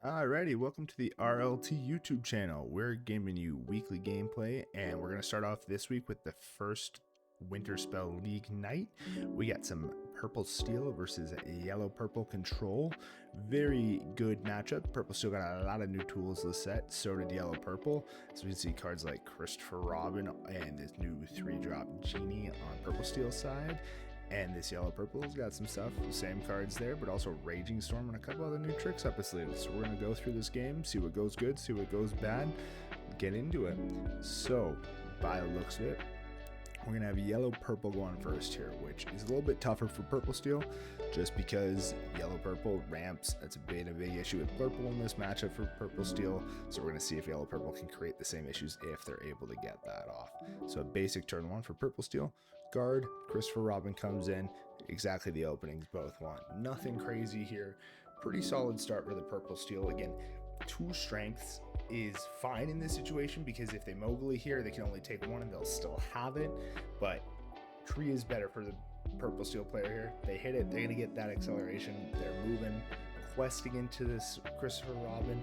Alrighty, welcome to the RLT YouTube channel. We're giving you weekly gameplay, and we're going to start off this week with the first Winterspell League night. We got some Purple Steel versus Yellow Purple Control. Very good matchup. Purple Steel got a lot of new tools to the set, so did Yellow Purple. So we can see cards like Christopher Robin and this new 3-drop Genie on Purple Steel's side. And this Yellow Purple's got some stuff, same cards there, but also Raging Storm and a couple other new tricks up his sleeve. So we're going to go through this game, see what goes good, see what goes bad, get into it. So, by the looks of it, we're going to have Yellow Purple going first here, which is a little bit tougher for Purple Steel, just because Yellow Purple ramps. That's a big issue with Purple in this matchup for Purple Steel. So we're going to see if Yellow Purple can create the same issues if they're able to get that off. So a basic turn one for Purple Steel. Guard, Christopher Robin comes in, exactly the openings both want. Nothing crazy here. Pretty solid start for the Purple Steel. Again, 2 strengths is fine in this situation because if they Mowgli here, they can only take 1 and they'll still have it. But tree is better for the Purple Steel player here. They hit it, they're gonna get that acceleration. They're moving, questing into this Christopher Robin.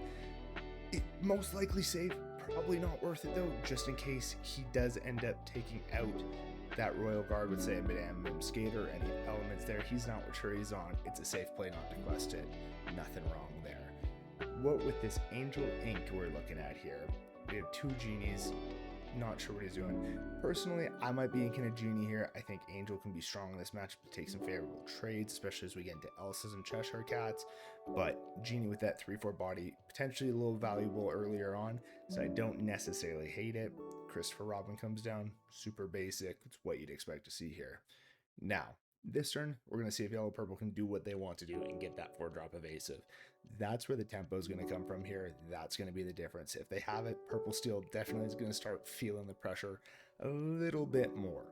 It most likely safe, probably not worth it though, just in case he does end up taking out that Royal Guard with, say, a Mid-Am Skater, any elements there. He's not what tree he's on. It's a safe play not to quest it. Nothing wrong there. What with this Angel Ink we're looking at here, we have 2 Genies. Not sure what he's doing. Personally, I might be inking a Genie here. I think Angel can be strong in this match to take some favorable trades, especially as we get into Elsas and Cheshire Cats. But Genie with that 3-4 body, potentially a little valuable earlier on, so I don't necessarily hate it. Christopher Robin comes down, super basic. It's what you'd expect to see here. Now, this turn, we're going to see if Yellow Purple can do what they want to do and get that 4-drop evasive. That's where the tempo is going to come from here. That's going to be the difference. If they have it, Purple Steel definitely is going to start feeling the pressure a little bit more.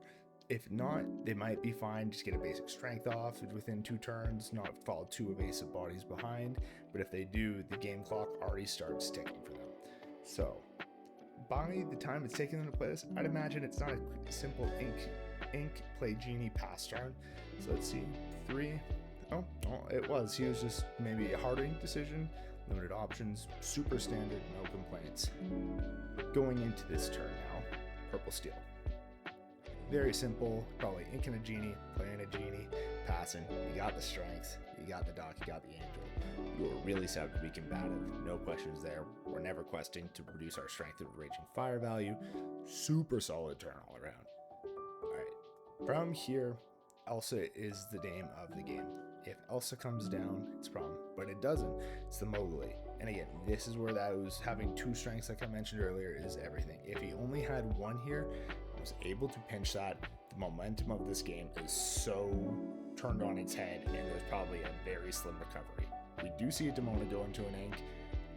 If not, they might be fine. Just get a basic strength off within 2 turns, not fall 2 evasive bodies behind. But if they do, the game clock already starts ticking for them. So, by the time it's taking them to play this, I'd imagine it's not a simple ink play Genie pass turn. So let's see, 3. Oh, it was. He was just maybe a hard ink decision, limited options, super standard, no complaints. Going into this turn now, Purple Steel. Very simple, probably inking a Genie, playing a Genie, passing. You got the strength, you got the dock, you got the Angel. You are really set up to be combative, no questions there. We're never questing to reduce our strength and Raging Fire value. Super solid turn all around. Alright, from here, Elsa is the name of the game. If Elsa comes down, it's a problem, but it doesn't. It's the Mowgli. And again, this is where that was having 2 strengths, like I mentioned earlier, is everything. If he only had 1 here, was able to pinch that, the momentum of this game is so turned on its head, and there's probably a very slim recovery. We do see a Demona go into an ink,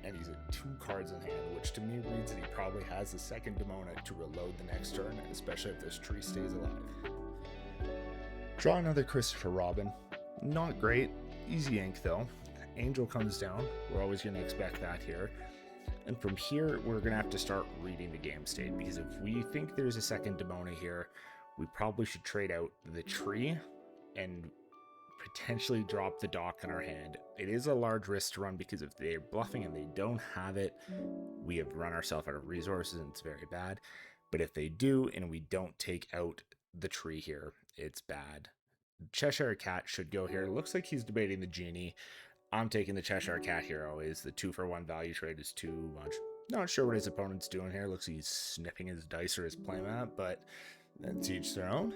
and he's at 2 cards in hand, which to me reads that he probably has the second Demona to reload the next turn, especially if this tree stays alive. Draw another Christopher Robin. Not great. Easy ink though. Angel comes down. We're always going to expect that here. And from here, we're going to have to start reading the game state, because if we think there's a second Demona here, we probably should trade out the tree and potentially drop the dock in our hand. It is a large risk to run, because if they're bluffing and they don't have it, we have run ourselves out of resources and it's very bad. But if they do and we don't take out the tree here, it's bad. Cheshire Cat should go here. Looks like he's debating the Genie. I'm taking the Cheshire Cat here always. The 2-for-1 value trade is too much. Not sure what his opponent's doing here. Looks like he's sniffing his dice or his playmat, but that's each their own.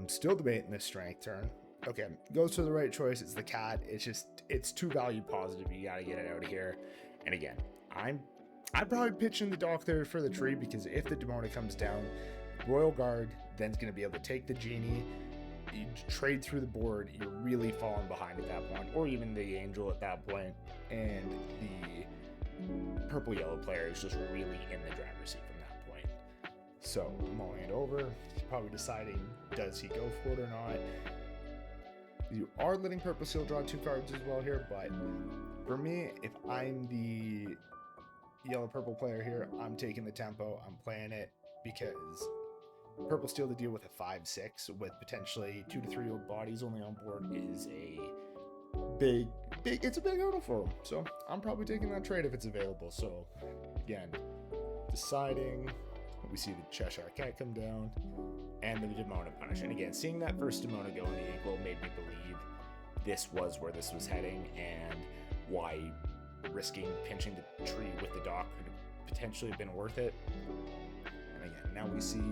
Still debating this strength turn. Okay, goes to the right choice. It's the cat. It's too value positive. You gotta get it out of here. And again, I'm probably pitching the dock there for the tree, because if the Demona comes down, Royal Guard then's gonna be able to take the Genie. You trade through the board, you're really falling behind at that point, or even the Angel at that point, and the purple-yellow player is just really in the driver's seat from that point. So, mulling it over, he's probably deciding, does he go for it or not? You are letting Purple Steel draw 2 cards as well here, but for me, if I'm the yellow-purple player here, I'm taking the tempo, I'm playing it, because Purple Steel to deal with a 5-6 with potentially 2 to 3 old bodies only on board is a big it's a big hurdle for him. So I'm probably taking that trade if it's available. So again, deciding. We see the Cheshire Cat come down and the Demona punish. And again, seeing that first Demona go in the ankle made me believe this was where this was heading and why risking pinching the tree with the dock could have potentially been worth it. And again, now we see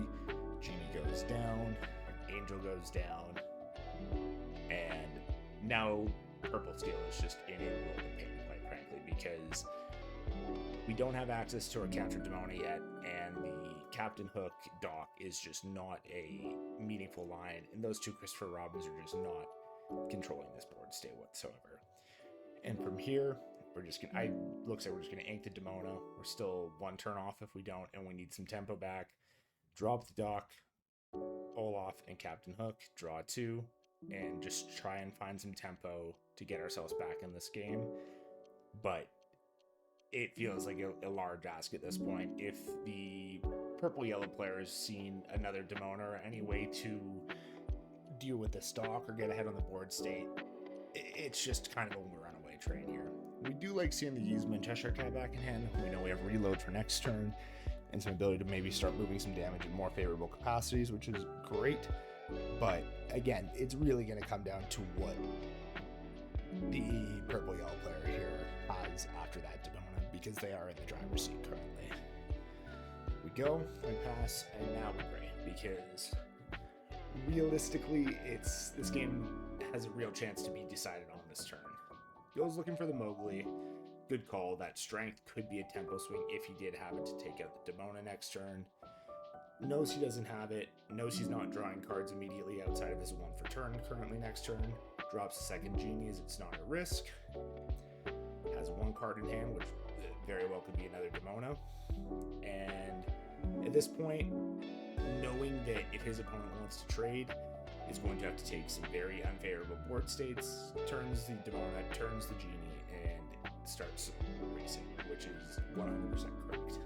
Genie goes down, Angel goes down, and now Purple Steel is just in a world of pain, quite frankly, because we don't have access to our counter Demona yet, and the Captain Hook dock is just not a meaningful line, and those two Christopher Robins are just not controlling this board state whatsoever. And from here, we're just gonna, looks like we're just gonna ink the Demona. We're still one turn off if we don't, and we need some tempo back. Drop the dock, Olaf and Captain Hook, draw 2, and just try and find some tempo to get ourselves back in this game. But it feels like a large ask at this point. If the purple-yellow player has seen another Demona or any way to deal with the stock or get ahead on the board state, it's just kind of a runaway train here. We do like seeing the Yzma and Cheshire Cat back in hand. We know we have reload for next turn and some ability to maybe start moving some damage in more favorable capacities, which is great. But again, it's really going to come down to what the purple-yellow player here has after that Demona, because they are in the driver's seat currently. We go, we pass, and now we pray, because realistically, this game has a real chance to be decided on this turn. Goes looking for the Mowgli. Good call. That strength could be a tempo swing if he did have it to take out the Demona next turn. Knows he doesn't have it. Knows he's not drawing cards immediately outside of his 1 for turn currently next turn. Drops the second Genie as it's not a risk. Has 1 card in hand, which very well could be another Demona. And at this point, knowing that if his opponent wants to trade, is going to have to take some very unfavorable board states, turns the Demona, turns the Genie, and starts racing, which is 100% correct.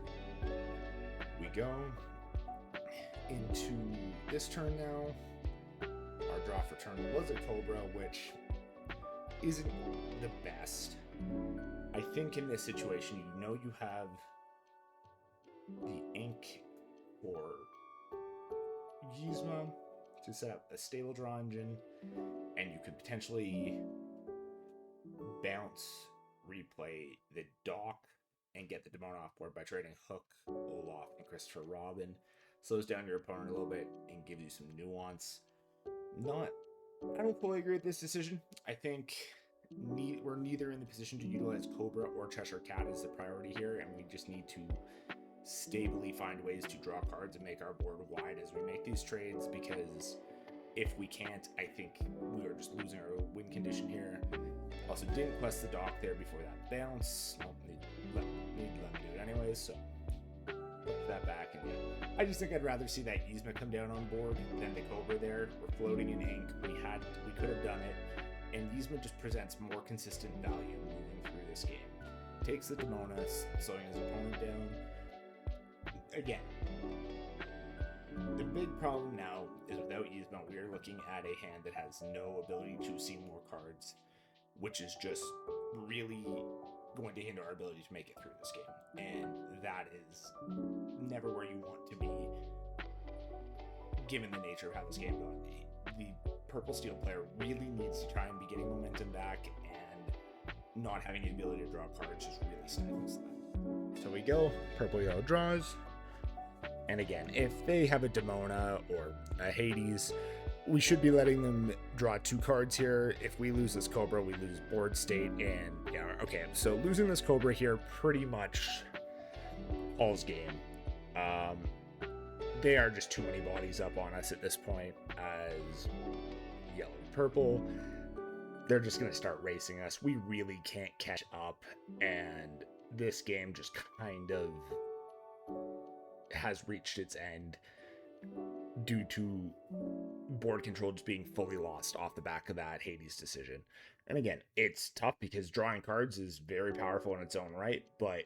We go into this turn now. Our draw for turn was a Cobra, which isn't the best. I think in this situation, you know you have the ink for Yzma to set up a stable draw engine, and you could potentially bounce, replay the dock, and get the Demona off board by trading Hook, Olaf, and Christopher Robin. Slows down your opponent a little bit and gives you some nuance. I don't fully agree with this decision. I think we're neither in the position to utilize Cobra or Cheshire Cat as the priority here, and we just need to stably find ways to draw cards and make our board wide as we make these trades, because if we can't, I think we are just losing our win condition here. Also didn't quest the dock there before that bounce. Nope, need to let him do it anyways, so put that back. And yeah, I just think I'd rather see that Yzma come down on board than the Cobra there. We're floating in ink. We could have done it, and Yzma just presents more consistent value moving through this game. Takes the Demona, slowing his opponent down. Again, the big problem now is without Yzma, we are looking at a hand that has no ability to see more cards, which is just really going to hinder our ability to make it through this game. And that is never where you want to be, given the nature of how this game goes. The purple steel player really needs to try and be getting momentum back, and not having the ability to draw cards just really stifles that. So we go, purple yellow draws. And again, if they have a Demona or a Hades, we should be letting them draw 2 cards here. If we lose this Cobra, we lose board state. And yeah, okay, so losing this Cobra here pretty much all's game. They are just too many bodies up on us at this point as yellow and purple. They're just going to start racing us. We really can't catch up, and this game just kind of has reached its end due to board control just being fully lost off the back of that Hades decision. And again, it's tough because drawing cards is very powerful in its own right, but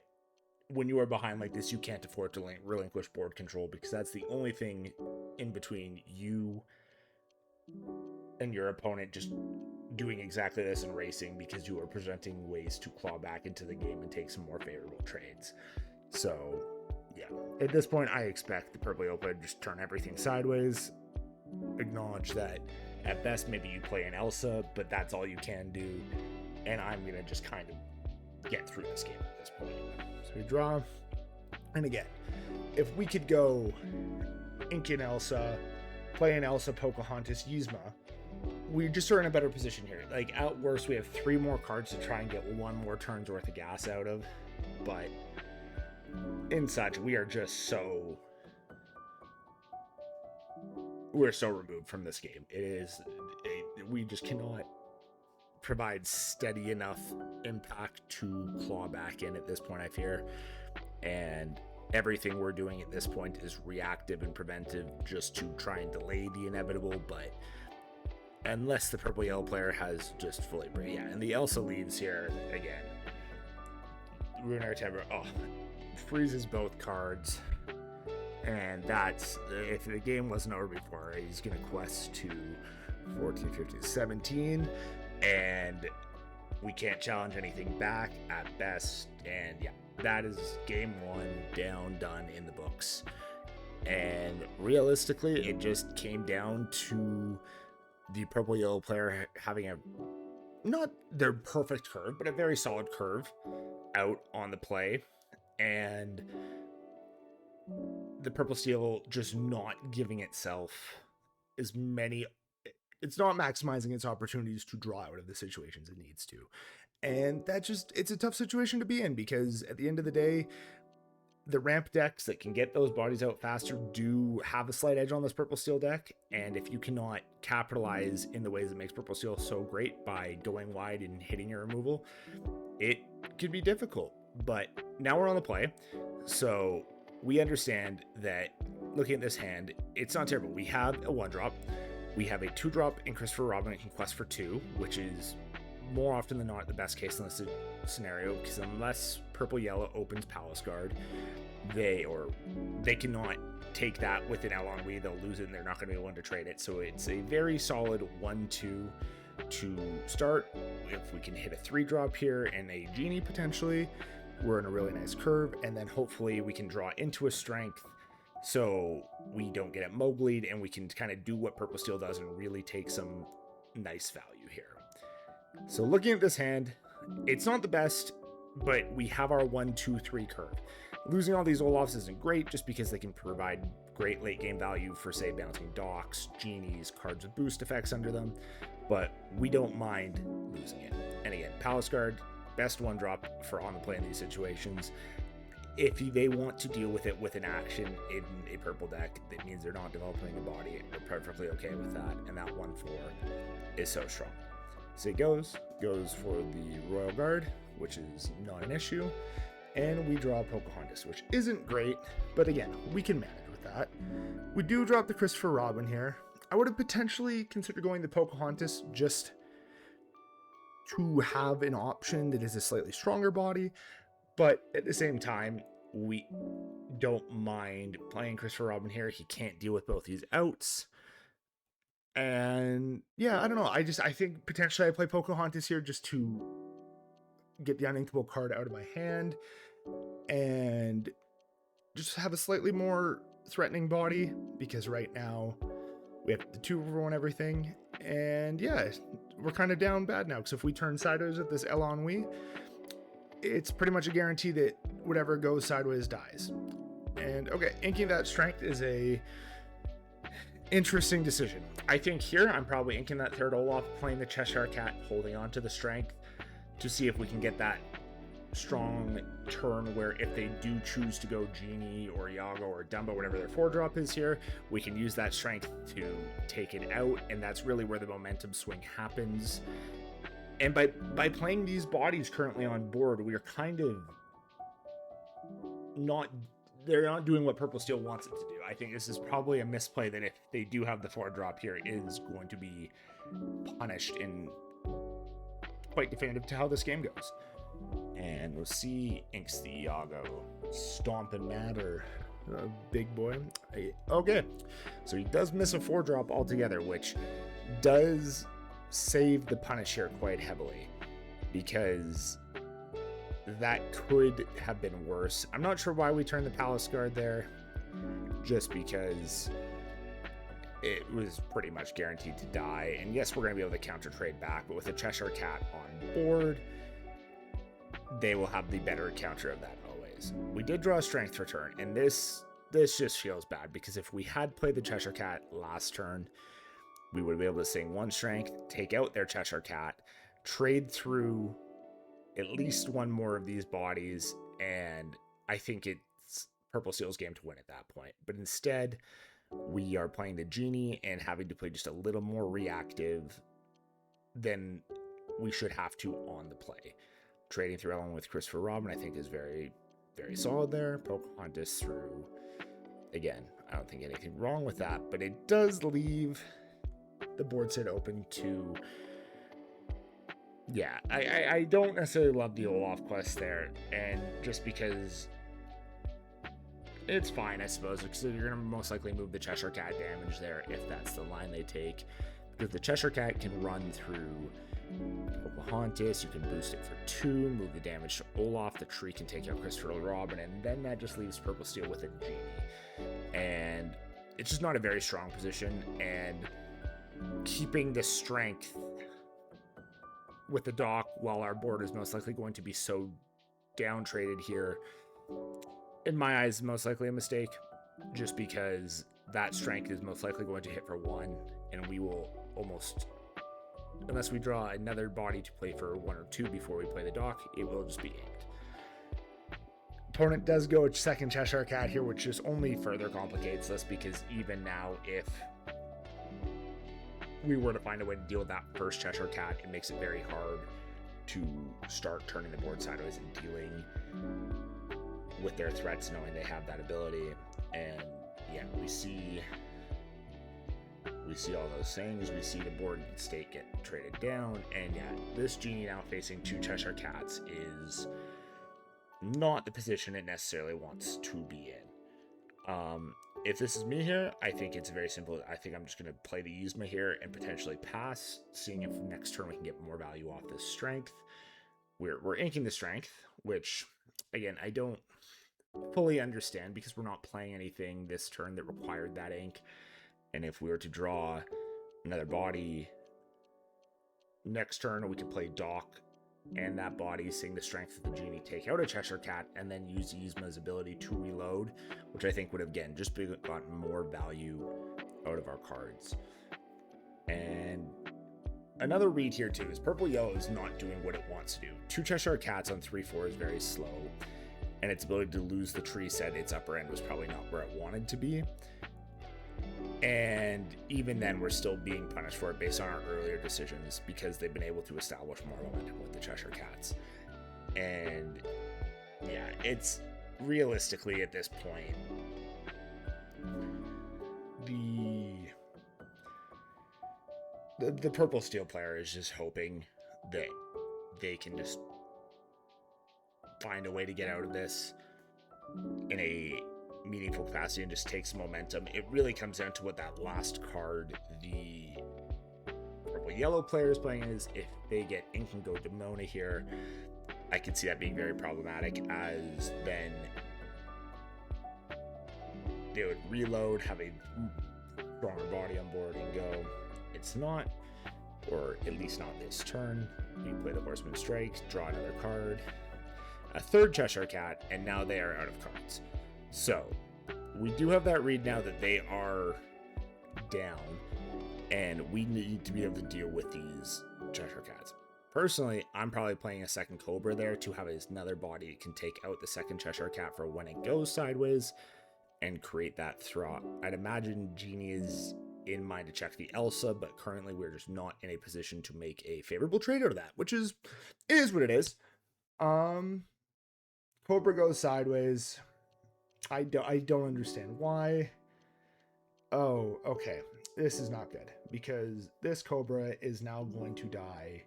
when you are behind like this, you can't afford to relinquish board control, because that's the only thing in between you and your opponent just doing exactly this in racing because you are presenting ways to claw back into the game and take some more favorable trades. So yeah, at this point I expect the purple yellow player to just turn everything sideways, acknowledge that at best maybe you play an Elsa, but that's all you can do, and I'm gonna just kind of get through this game at this point. So we draw, and again, if we could go Incan Elsa, play an Elsa, Pocahontas, Yzma, we just are in a better position here. Like, at worst, we have 3 more cards to try and get 1 more turn's worth of gas out of, but in such, we're so removed from this game. We just cannot provide steady enough impact to claw back in at this point, I fear, and everything we're doing at this point is reactive and preventive just to try and delay the inevitable, but unless the purple yellow player has just fully and the Elsa leaves here again. Ruinary Timber, freezes both cards, and that's, if the game wasn't over before, he's gonna quest to 14, 15, 17, and we can't challenge anything back at best, and yeah, that is game 1 down, done, in the books. And realistically, it just came down to the purple yellow player having a, not their perfect curve, but a very solid curve out on the play, and the purple steel just not giving itself as many, it's not maximizing its opportunities to draw out of the situations it needs to. And that just, it's a tough situation to be in, because at the end of the day, the ramp decks that can get those bodies out faster do have a slight edge on this purple steel deck, and if you cannot capitalize in the ways that makes purple steel so great by going wide and hitting your removal, it can be difficult. But now we're on the play, so we understand that looking at this hand, it's not terrible. We have a 1-drop, we have a 2-drop in Christopher Robin that can quest for 2, which is more often than not the best case in this scenario, because unless purple yellow opens Palace Guard, they cannot take that with an Elon-Wee. They'll lose it and they're not going to be able to trade it. So it's a very solid 1-2 to start. If we can hit a 3-drop here and a genie potentially, we're in a really nice curve, and then hopefully we can draw into a strength so we don't get it Mowgli'd, and we can kind of do what purple steel does and really take some nice value here. So looking at this hand, it's not the best, but we have our 1, 2, 3 curve. Losing all these Olafs isn't great, just because they can provide great late game value for, say, bouncing docks, genies, cards with boost effects under them, but we don't mind losing it. And again, Palace Guard, best 1-drop for on the play in these situations. If they want to deal with it with an action in a purple deck, that means they're not developing a body, we're perfectly okay with that, and that 1-4 is so strong. So it goes for the Royal Guard, which is not an issue, and we draw Pocahontas, which isn't great, but again, we can manage with that. We do drop the Christopher Robin here. I would have potentially considered going the Pocahontas just to have an option that is a slightly stronger body, but at the same time, we don't mind playing Christopher Robin here. He can't deal with both these outs. And yeah, I don't know. I think potentially I play Pocahontas here just to get the uninkable card out of my hand and just have a slightly more threatening body, because right now we have the 2-for-1 everything, and yeah, we're kind of down bad now, because if we turn sideways with this Elon-Wee, it's pretty much a guarantee that whatever goes sideways dies. And okay, inking that strength is a interesting decision. I think here I'm probably inking that 3rd Olaf, playing the Cheshire Cat, holding on to the strength to see if we can get that strong turn where if they do choose to go Genie or Iago or Dumbo, whatever their 4-drop is here, we can use that strength to take it out, and that's really where the momentum swing happens. And by playing these bodies currently on board, we are kind of they're not doing what purple steel wants it to do. I think this is probably a misplay that if they do have the 4-drop here, is going to be punished in quite definitive to how this game goes. And we'll see inks the Iago. Stomp and Matter. Big boy. Okay. So he does miss a 4-drop altogether, which does save the punish here quite heavily, because that could have been worse. I'm not sure why we turned the Palace Guard there, just because it was pretty much guaranteed to die. And yes, we're going to be able to counter trade back, but with a Cheshire Cat on board, they will have the better counter of that always. We did draw a Strength return, and this just feels bad, because if we had played the Cheshire Cat last turn, we would be able to sing 1 Strength, take out their Cheshire Cat, trade through at least one more of these bodies, and I think it's Purple Seal's game to win at that point. But instead, we are playing the Genie and having to play just a little more reactive than we should have to on the play. Trading through Ellen with Christopher Robin, I think, is very, very solid there. Pocahontas through, again, I don't think anything wrong with that, but it does leave the board set open to, yeah, I don't necessarily love the Olaf quest there, and just because it's fine, I suppose, because you're going to most likely move the Cheshire Cat damage there if that's the line they take, because the Cheshire Cat can run through Pocahontas, you can boost it for 2, move the damage to Olaf, the tree can take out Christopher Robin, and then that just leaves Purple Steel with a Genie, and it's just not a very strong position, and keeping the strength with the dock while our board is most likely going to be so down traded here, in my eyes, most likely a mistake, just because that strength is most likely going to hit for 1, and we will almost, unless we draw another body to play for 1 or 2 before we play the dock, it will just be inked. Opponent does go a second Cheshire Cat here, which just only further complicates this, because even now, if we were to find a way to deal with that first Cheshire Cat, it makes it very hard to start turning the board sideways and dealing with their threats, knowing they have that ability. And yeah, we see all those things. We see the board state get traded down, and yeah, this Genie now facing 2 Cheshire Cats is not the position it necessarily wants to be in. If this is me here, I think it's very simple. I think I'm just going to play the Yzma here and potentially pass, seeing if next turn we can get more value off this strength. We're inking the strength, which, again, I don't fully understand, because we're not playing anything this turn that required that ink. And if we were to draw another body next turn, we could play Dock and that body, seeing the strength of the Genie, take out a Cheshire Cat, and then use Yzma's ability to reload, which I think would have, again, just gotten more value out of our cards. And another read here, too, is Purple-Yellow is not doing what it wants to do. 2 Cheshire Cats on 3/4 is very slow, and its ability to lose the tree said its upper end was probably not where it wanted to be. And even then, we're still being punished for it based on our earlier decisions, because they've been able to establish more momentum with the Cheshire Cats. And yeah, it's realistically at this point, the Purple Steel player is just hoping that they can just find a way to get out of this in a meaningful capacity and just take some momentum. It really comes down to what that last card the Purple-Yellow player is playing is. If they get Ink and Go Demona here, I can see that being very problematic, as then they would reload, have a stronger body on board, and go. It's not, or at least not this turn. You play the Horseman Strike, draw another card, a third Cheshire Cat, and now they are out of cards. So we do have that read now that they are down, and we need to be able to deal with these Cheshire Cats. Personally, I'm probably playing a second Cobra there to have another body that can take out the second Cheshire Cat for when it goes sideways and create that threat. I'd imagine Genie is in mind to check the Elsa, but currently we're just not in a position to make a favorable trade out of that, which is what it is. Cobra goes sideways. I don't understand why. Oh, okay. This is not good, because this Cobra is now going to die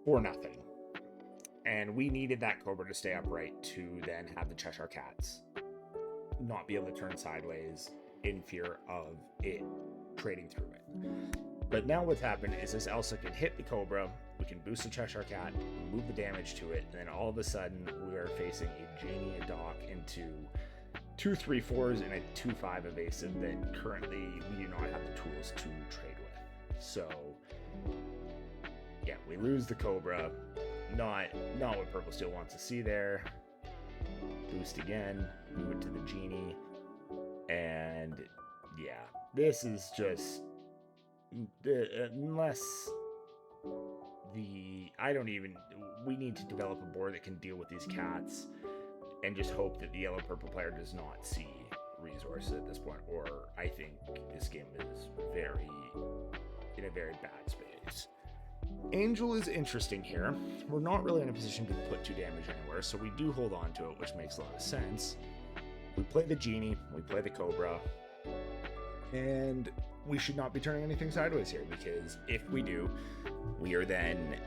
for nothing. And we needed that Cobra to stay upright to then have the Cheshire Cats not be able to turn sideways in fear of it trading through it. But now what's happened is this Elsa can hit the Cobra, we can boost the Cheshire Cat, move the damage to it, and then all of a sudden we are facing a Genie, a Doc into 2 3/4s and a 2/5 evasive that currently we do not have the tools to trade with. So yeah, we lose the Cobra. Not what Purple Steel wants to see there. Boost again, move it to the Genie, and yeah, this is just unless we need to develop a board that can deal with these cats and just hope that the yellow-purple player does not see resources at this point, or I think this game is in a very bad space. Angel is interesting here. We're not really in a position to put 2 damage anywhere, so we do hold on to it, which makes a lot of sense. We play the Genie, we play the Cobra, and we should not be turning anything sideways here, because if we do, we are then,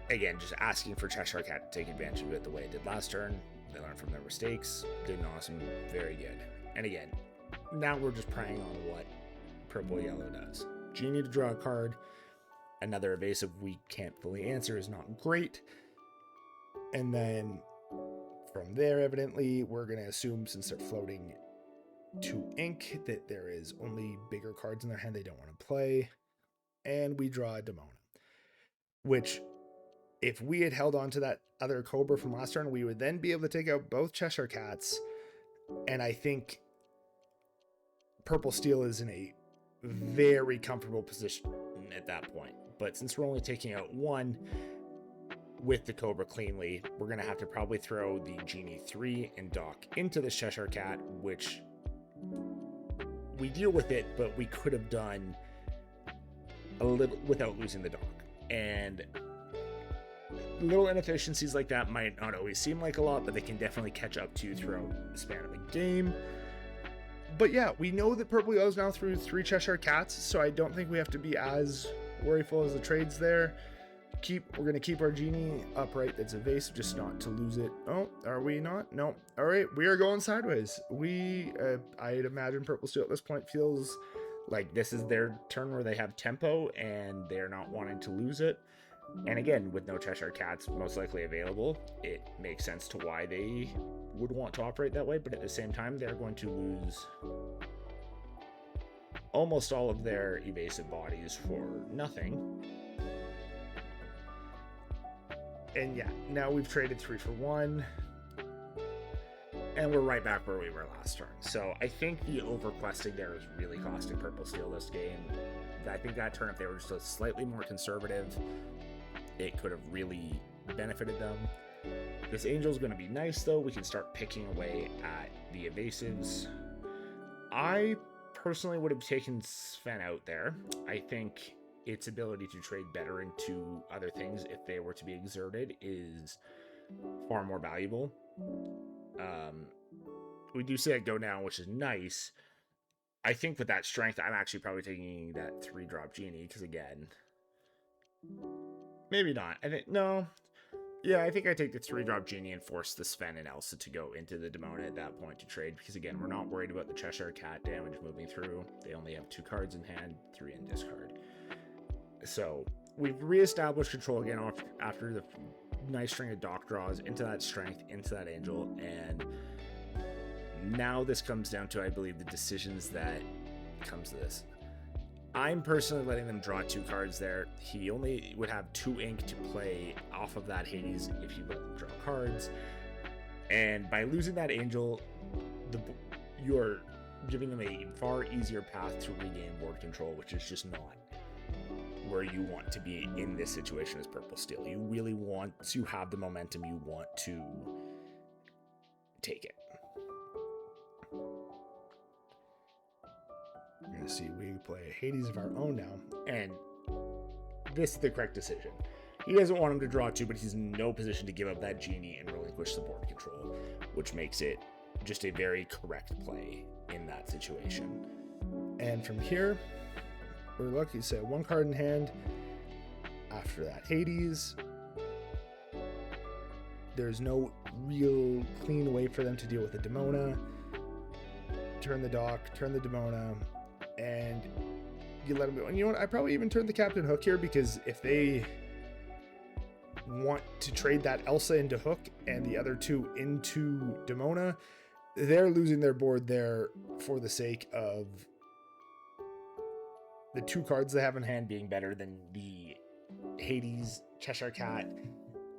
again, just asking for Cheshire Cat to take advantage of it the way it did last turn. They learned from their mistakes, did an awesome, very good. And again, now we're just preying on what purple-yellow does. Genie to draw a card. Another evasive we can't fully answer is not great. And then from there, evidently, we're going to assume, since they're floating 2 ink, that there is only bigger cards in their hand they don't want to play. And we draw a Demona, which, if we had held on to that other Cobra from last turn, we would then be able to take out both Cheshire Cats. And I think Purple Steel is in a very comfortable position at that point. But since we're only taking out 1 with the Cobra cleanly, we're going to have to probably throw the Genie 3 and Doc into the Cheshire Cat, which we deal with it, but we could have done a little without losing the Doc. And little inefficiencies like that might not always seem like a lot, but they can definitely catch up to you throughout the span of a game. But yeah, we know that Purple Yellow's now through 3 Cheshire Cats, so I don't think we have to be as worryful as the trades there. We're going to keep our Genie upright. That's evasive, just not to lose it. Oh, are we not? No. All right, we are going sideways. I'd imagine Purple Steel at this point feels like this is their turn where they have tempo and they're not wanting to lose it. And again, with no Cheshire Cats most likely available, it makes sense to why they would want to operate that way, but at the same time, they're going to lose almost all of their evasive bodies for nothing. And yeah, now we've traded 3 for 1, and we're right back where we were last turn. So I think the overquesting there is really costing Purple Steel this game. I think that turn, if they were just a slightly more conservative, it could have really benefited them. This Angel's going to be nice, though. We can start picking away at the evasives. I personally would have taken Sven out there. I think its ability to trade better into other things, if they were to be exerted, is far more valuable. We do see it go down, which is nice. I think with that strength, I'm actually probably taking that 3-drop Genie, because again, maybe not. I think, no. Yeah, I think I take the 3-drop Genie and force the Sven and Elsa to go into the Demona at that point to trade, because again, we're not worried about the Cheshire Cat damage moving through. They only have 2 cards in hand, 3 in discard. So we've reestablished control again after the nice string of Doc draws into that strength, into that Angel, and now this comes down to, I believe, the decisions that comes to this. I'm personally letting them draw 2 cards there. He only would have 2 ink to play off of that Hades if you let them draw cards. And by losing that Angel, you're giving them a far easier path to regain board control, which is just not where you want to be in this situation as Purple Steel. You really want to have the momentum. You want to take it. You're going to see we play a Hades of our own now, and this is the correct decision. He doesn't want him to draw 2, but he's in no position to give up that Genie and relinquish the board control, which makes it just a very correct play in that situation. And from here, we're lucky to say 1 card in hand. After that Hades, there's no real clean way for them to deal with the Demona. Turn the Doc, turn the Demona, and you let them go. And you know what? I probably even turned the Captain Hook here, because if they want to trade that Elsa into Hook and the other two into Demona, they're losing their board there for the sake of the two cards they have in hand being better than the Hades, Cheshire Cat,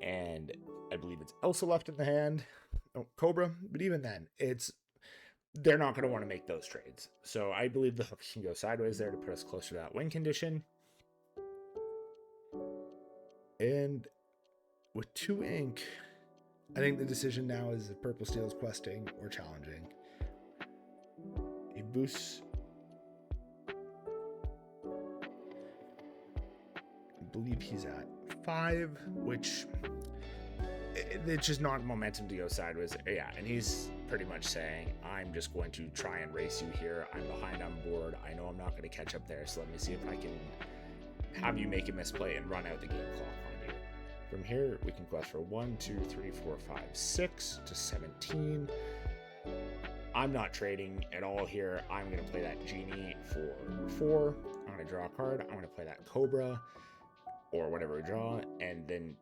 and I believe it's Elsa left in the hand. Oh, Cobra. But even then, they're not going to want to make those trades. So I believe the Hook can go sideways there to put us closer to that win condition. And with 2 ink, I think the decision now is if Purple Steel is questing or challenging. He boosts. I believe he's at 5, which it's just not momentum to go sideways. Yeah, and he's pretty much saying, I'm just going to try and race you here. I'm behind on board. I know I'm not going to catch up there, so let me see if I can have you make a misplay and run out the game clock on you. From here, we can quest for 1, 2, 3, 4, 5, 6 to 17. I'm not trading at all here. I'm going to play that Genie for 4. I'm going to draw a card. I'm going to play that Cobra or whatever we draw, and then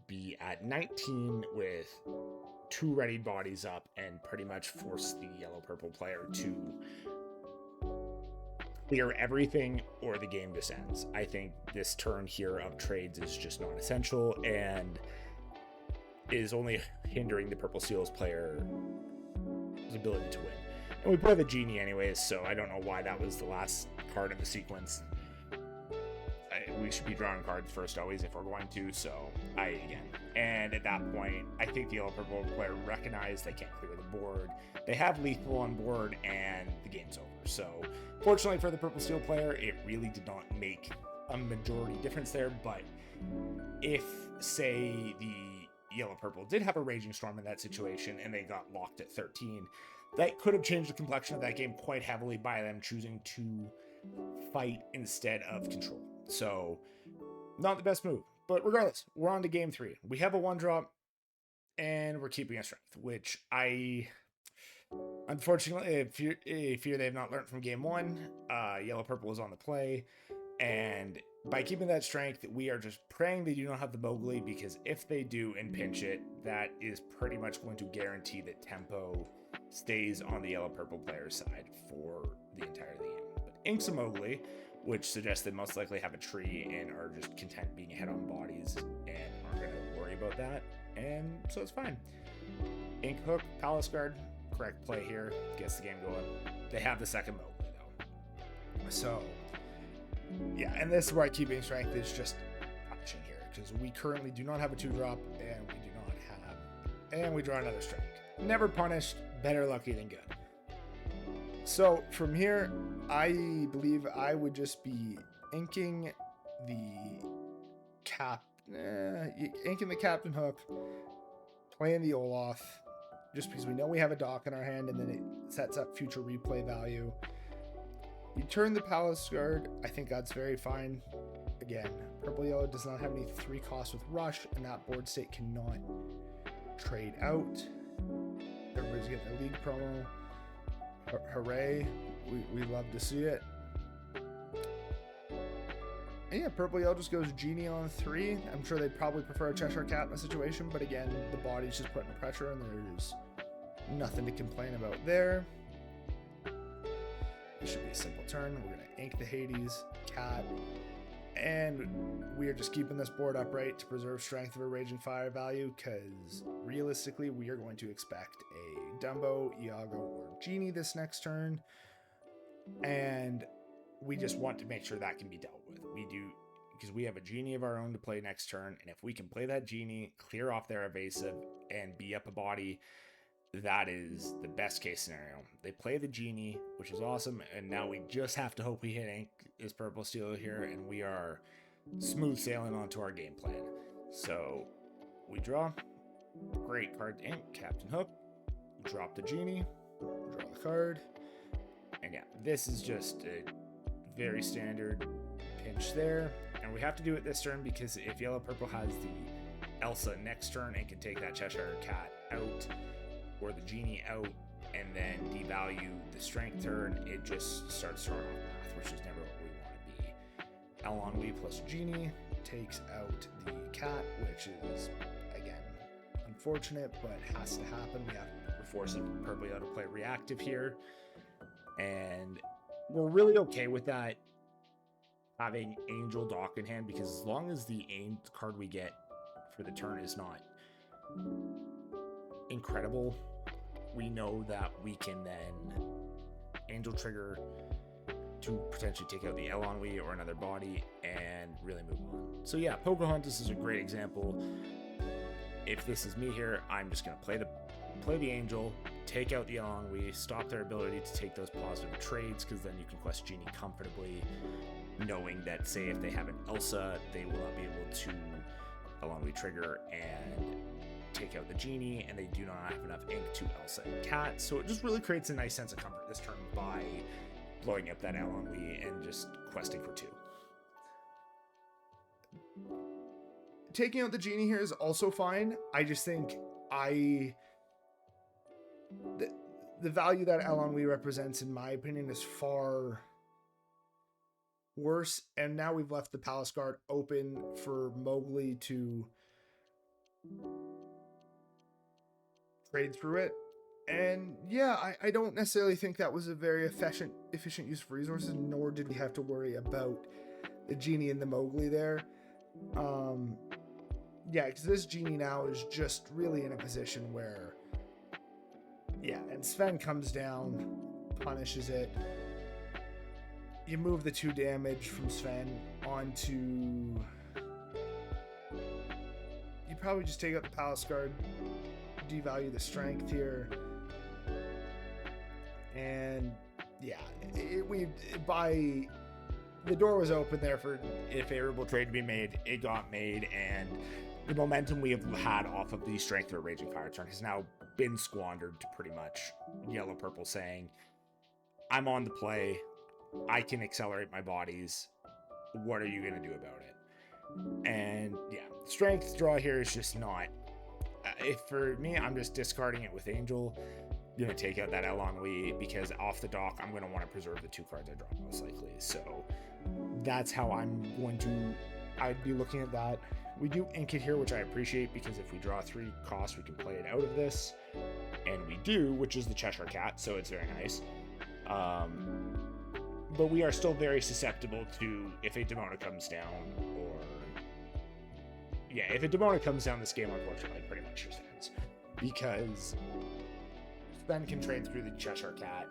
be at 19 with 2 readied bodies up and pretty much force the yellow-purple player to clear everything or the game just ends. I think this turn here of trades is just not essential and is only hindering the Purple Steel's player's ability to win. And we play the Genie anyways, so I don't know why that was the last card in the sequence. We should be drawing cards first always if we're going to, so and at that point, I think the yellow-purple player recognized they can't clear the board. They have lethal on board, and the game's over. So, fortunately for the Purple Steel player, it really did not make a majority difference there, but if, say, the yellow-purple did have a Raging Storm in that situation, and they got locked at 13, that could have changed the complexion of that game quite heavily by them choosing to fight instead of control. So, not the best move. But regardless, we're on to game 3. We have a 1-drop, and we're keeping a strength, which I, unfortunately, fear they have not learned from game 1. Yellow-purple is on the play, and by keeping that strength, we are just praying they do not have the Mowgli, because if they do and pinch it, that is pretty much going to guarantee that tempo stays on the yellow-purple player's side for the entirety of the game. But inks a Mowgli, which suggests they most likely have a tree and are just content being ahead on bodies and aren't going to worry about that. And so it's fine. Ink Hook, Palace Guard, correct play here, gets the game going. They have the second Mowgli though. So, yeah, and this is why keeping strength is just punishing here, because we currently do not have a 2-drop, and we do not have, and we draw another strike. Never punished, better lucky than good. So from here, I believe I would just be inking the inking the Captain Hook, playing the Olaf, just because we know we have a dock in our hand, and then it sets up future replay value. You turn the Palace Guard, I think that's very fine. Again, Purple Yellow does not have any 3 costs with Rush, and that board state cannot trade out. Everybody's getting their league promo. Hooray, we love to see it. And yeah, Purple Yellow just goes Genie on 3. I'm sure they'd probably prefer a Cheshire Cat in a situation, but again, the body's just putting the pressure, and there's nothing to complain about there. It should be a simple turn. We're going to ink the Hades Cat, and we are just keeping this board upright to preserve strength of a Raging Fire value, because realistically, we are going to expect a Dumbo, Iago, or Genie this next turn, and we just want to make sure that can be dealt with. We do, because we have a Genie of our own to play next turn, and if we can play that Genie, clear off their evasive, and be up a body, that is the best case scenario. They play the Genie, which is awesome, and now we just have to hope we hit ink is Purple Steel here, and we are smooth sailing onto our game plan. So we draw, great card to ink, Captain Hook, drop the Genie, draw the card, and yeah, this is just a very standard pinch there, and we have to do it this turn because if Yellow Purple has the Elsa next turn and can take that Cheshire Cat out or the Genie out and then devalue the strength turn, it just starts throwing off math, which is never what we want to be. Ennui plus Genie takes out the cat, which is, again, unfortunate, but has to happen. We're forcing Purple Yellow to play reactive here, and we're really okay with that, having Angel Dock in hand, because as long as the card we get for the turn is not incredible, we know that we can then Angel trigger to potentially take out the Ennui or another body and really move on. So yeah, Pocahontas is a great example. If this is me here, I'm just going to play the Angel, take out the Ennui, stop their ability to take those positive trades, because then you can quest Genie comfortably, knowing that, say, if they have an Elsa, they will not be able to Ennui trigger and take out the Genie, and they do not have enough ink to Elsa and Cat. So it just really creates a nice sense of comfort this turn by blowing up that Ennui and just questing for 2. Taking out the Genie here is also fine. I just think the value that Ennui represents, in my opinion, is far worse. And now we've left the Palace Guard open for Mowgli to trade through it. And yeah, I don't necessarily think that was a very efficient use of resources, nor did we have to worry about the Genie and the Mowgli there. Yeah, because this Genie now is just really in a position where, yeah, and Sven comes down, punishes it. You move the 2 damage from Sven onto... You probably just take out the Palace Guard, devalue the strength here. And yeah, the door was open there for a favorable trade to be made. It got made, and the momentum we have had off of the strength or Raging Fire turn has now been squandered to pretty much Yellow-Purple saying, I'm on the play, I can accelerate my bodies, what are you going to do about it? And yeah, strength draw here is just not... for me, I'm just discarding it with Angel. I'm going to take out that Ennui, because off the dock, I'm going to want to preserve the 2 cards I draw most likely. So that's how I'd be looking at that. We do ink it here, which I appreciate, because if we draw 3 costs, we can play it out of this. And we do, which is the Cheshire Cat, so it's very nice. But we are still very susceptible to, if a Demona comes down, or... Yeah, if a Demona comes down, this game, unfortunately, pretty much just ends. Because Sven can trade through the Cheshire Cat.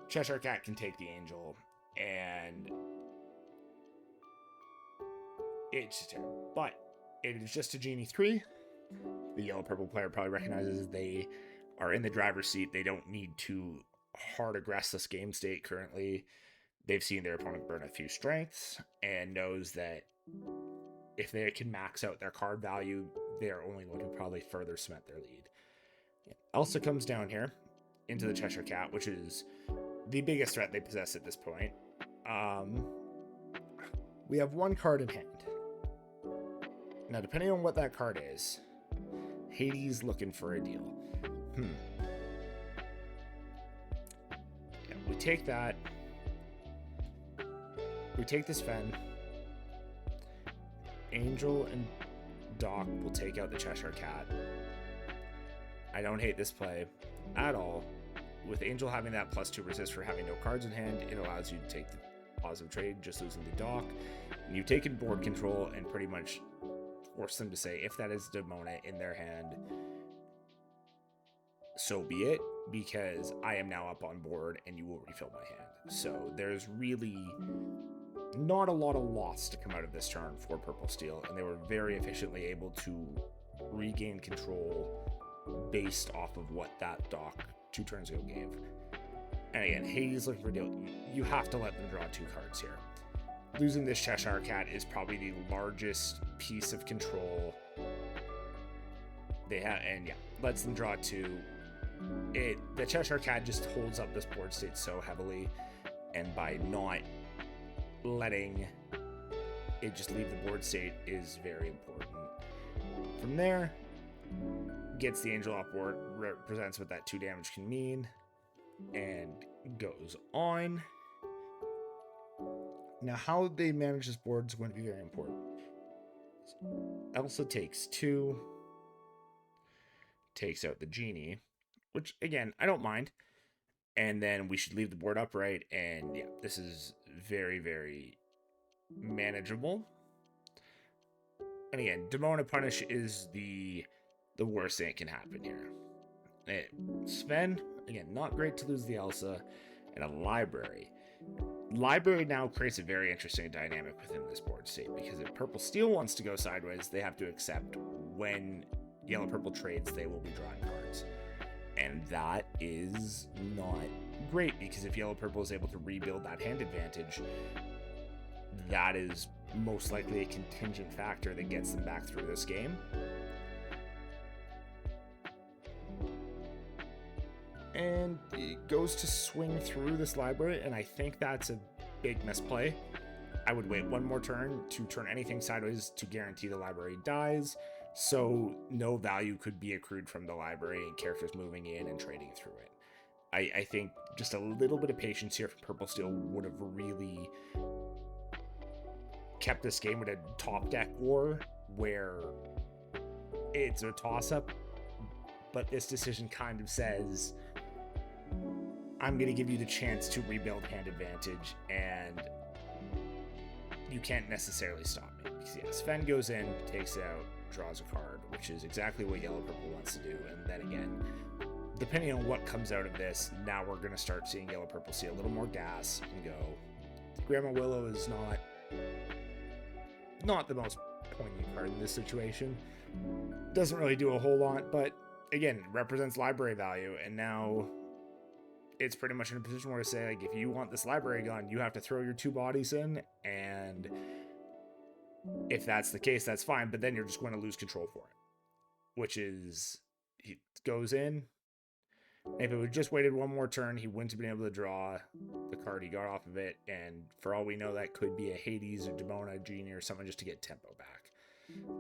Cheshire Cat can take the Angel, and it's just terrible. But it is just a Genie 3. The Yellow-Purple player probably recognizes they are in the driver's seat. They don't need to hard aggress this game state currently. They've seen their opponent burn a few strengths, and knows that if they can max out their card value, they're only going to probably further cement their lead. Elsa comes down here into the Cheshire Cat, which is the biggest threat they possess at this point. We have 1 card in hand. Now, depending on what that card is, Hades looking for a deal. Yeah, we take that. We take this Fen. Angel and Doc will take out the Cheshire Cat. I don't hate this play at all. With Angel having that +2 resist for having no cards in hand, it allows you to take the positive trade, just losing the Doc. And you've taken board control and pretty much force them to say, if that is Demona in their hand, so be it, because I am now up on board and you will refill my hand. So there's really not a lot of loss to come out of this turn for Purple Steel, and they were very efficiently able to regain control based off of what that Doc 2 turns ago gave. And again, Hades looking for a deal. You have to let them draw 2 cards here. Losing this Cheshire Cat is probably the largest piece of control they have, and yeah, lets them draw 2. The Cheshire Cat just holds up this board state so heavily, and by not letting it just leave the board state is very important. From there, gets the Angel off board, represents what that 2 damage can mean, and goes on. Now, how they manage this board is going to be very important. Elsa takes 2, takes out the genie, which, again, I don't mind. And then we should leave the board upright, and yeah, this is very, very manageable. And again, Demona Punish is the worst thing that can happen here. Sven, again, not great to lose the Elsa, and a library. Library now creates a very interesting dynamic within this board state, because if Purple Steel wants to go sideways, they have to accept when Yellow Purple trades, they will be drawing cards. And that is not great, because if Yellow Purple is able to rebuild that hand advantage, that is most likely a contingent factor that gets them back through this game. And it goes to swing through this library, and I think that's a big misplay. I would wait one more turn to turn anything sideways to guarantee the library dies, so no value could be accrued from the library and characters moving in and trading through it. I think just a little bit of patience here from Purple Steel would have really kept this game with a top deck war where it's a toss-up, but this decision kind of says, I'm going to give you the chance to rebuild hand advantage, and you can't necessarily stop me. Because yeah, Sven goes in, takes it out, draws a card, which is exactly what Yellow Purple wants to do. And then again, depending on what comes out of this, now we're going to start seeing Yellow Purple see a little more gas and go, Grandma Willow is not the most poignant card in this situation. Doesn't really do a whole lot, but again, it represents library value, and now it's pretty much in a position where to say, like, if you want this library gun, you have to throw your 2 bodies in, and if that's the case, that's fine, but then you're just going to lose control for it, which is, he goes in. If it would just waited one more turn, he wouldn't have been able to draw the card he got off of it, and for all we know, that could be a Hades or Demona Genie or something just to get tempo back.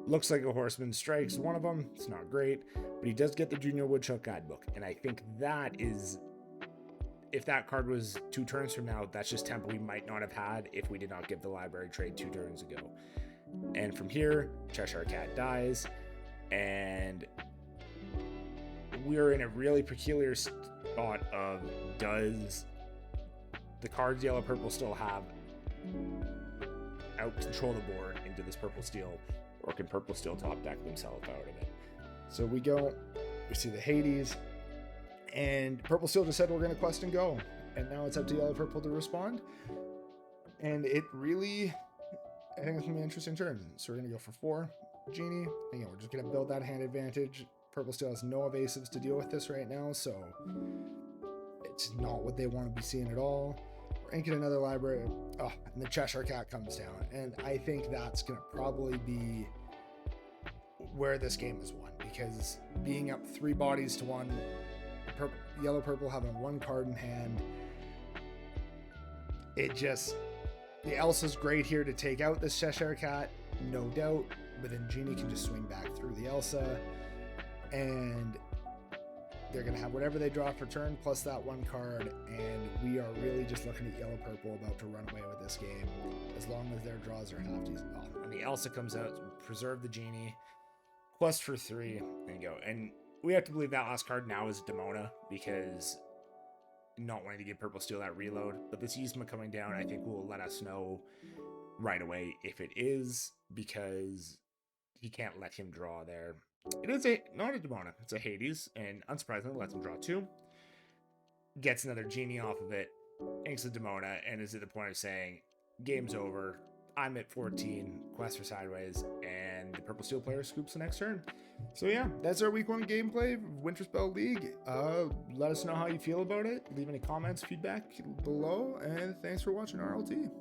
Looks like a Horseman strikes one of them. It's not great, but he does get the Junior Woodchuck Guidebook, and I think that is, if that card was 2 turns from now, that's just tempo we might not have had if we did not give the library trade 2 turns ago. And from here, Cheshire Cat dies, and we're in a really peculiar spot of, does the cards Yellow Purple still have out control the board into this Purple Steel, or can Purple Steel top deck themselves out of it? So we see the Hades, and Purple Steel just said we're going to quest and go, and now it's up to Yellow Purple to respond, and it really, I think it's going to be an interesting turn. So we're going to go for 4 Genie. Again, we're just going to build that hand advantage. Purple Steel has no evasives to deal with this right now, so it's not what they want to be seeing at all. We're inking another library. Oh, and the Cheshire Cat comes down, and I think that's going to probably be where this game is won, because being up 3 bodies to 1, Yellow Purple having 1 card in hand, it just, the Elsa's great here to take out this Cheshire Cat, no doubt, but then Genie can just swing back through the Elsa, and they're going to have whatever they draw for turn plus that 1 card, and we are really just looking at Yellow Purple about to run away with this game as long as their draws are half decent. Oh, and the Elsa comes out, preserve the Genie, quest for 3, and go. And we have to believe that last card now is Demona, because not wanting to give Purple Steel that reload, but this Yzma coming down I think will let us know right away if it is, because he can't let him draw there. It is not a Demona, it's a Hades, and unsurprisingly lets him draw 2. Gets another Genie off of it, inks a Demona, and is at the point of saying, game's over, I'm at 14, quest for sideways, and the Purple Steel player scoops the next turn. So yeah, that's our week 1 gameplay of Winterspell League. Let us know how you feel about it. Leave any comments, feedback below, and thanks for watching RLT.